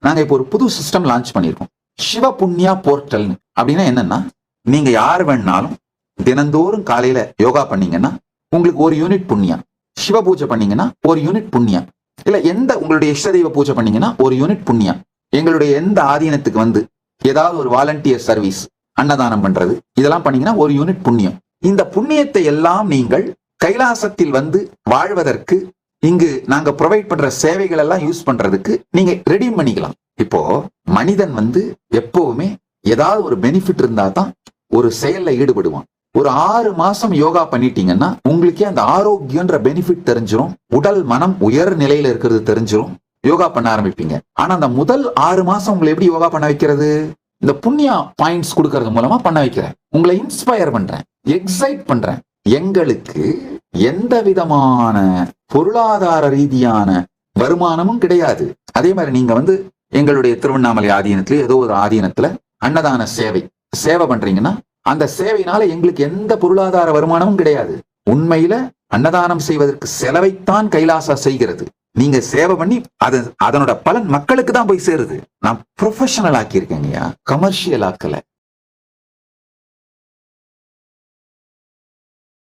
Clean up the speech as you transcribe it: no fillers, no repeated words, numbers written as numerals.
நாங்க இப்போ ஒரு புது சிஸ்டம் லான்ச் பண்ணிருக்கோம், சிவ புண்ணியா போர்ட்டல். அப்படின்னா என்னன்னா, நீங்க யார் வேணாலும் தினந்தோறும் காலையில யோகா பண்ணீங்கன்னா உங்களுக்கு ஒரு யூனிட் புண்ணியா, சிவ பூஜை பண்ணீங்கன்னா ஒரு யூனிட் புண்ணியா, இல்ல எந்த உங்களுடைய இஷ்ட தெய்வ பூஜை பண்ணீங்கன்னா ஒரு யூனிட் புண்ணியா, எங்களுடைய எந்த ஆதீனத்துக்கு வந்து ஏதாவது ஒரு வாலண்டியர் சர்வீஸ், அன்னதானம் பண்றது, இதெல்லாம் பண்ணீங்கன்னா ஒரு யூனிட் புண்ணியம். இந்த புண்ணியத்தை எல்லாம் நீங்கள் கைலாசத்தில் வந்து வாழ்வதற்கு இங்கு நாங்க ப்ரொவைட் பண்ற சேவைகள் எல்லாம் யூஸ் பண்றதுக்கு நீங்க ரெடீம் பண்ணிக்கலாம். இப்போ மனிதன் வந்து எப்பவுமே ஏதாவது ஒரு பெனிஃபிட் இருந்தா தான் ஒரு செயல்ல ஈடுபடுவான். ஒரு 6 மாசம் யோகா பண்ணிட்டீங்கன்னா உங்களுக்கே அந்த ஆரோக்கியன்ற பெனிஃபிட் தெரிஞ்சிடும், உடல் மனம் உயர் நிலையில இருக்கிறது தெரிஞ்சிடும், யோகா பண்ண ஆரம்பிப்பீங்க. ஆனா அந்த முதல் 6 மாசம் உங்களை எப்படி யோகா பண்ண வைக்கிறது? இந்த புண்ணியா பாயிண்ட்ஸ் கொடுக்கறது மூலமா பண்ண வைக்கிறேன். உங்களை இன்ஸ்பயர் பண்றேன், எக்ஸைட் பண்றேன். எங்களுக்கு எந்த விதமான பொருளாதார ரீதியான வருமானமும் கிடையாது. அதே மாதிரி நீங்க வந்து எங்களுடைய திருவண்ணாமலை ஆதீனத்துல ஏதோ ஒரு ஆதீனத்துல அன்னதான சேவை பண்றீங்கன்னா அந்த சேவையினால எங்களுக்கு எந்த பொருளாதார வருமானமும் கிடையாது. உண்மையில அன்னதானம் செய்வதற்கு செலவைத்தான் கைலாசா செய்கிறது. நீங்க சேவை பண்ணி அதனோட பலன் மக்களுக்கு தான் போய் சேருது. நான் ப்ரொஃபஷனல் ஆக்கியிருக்கேங்கய்யா, கமர்ஷியல் ஆக்கல.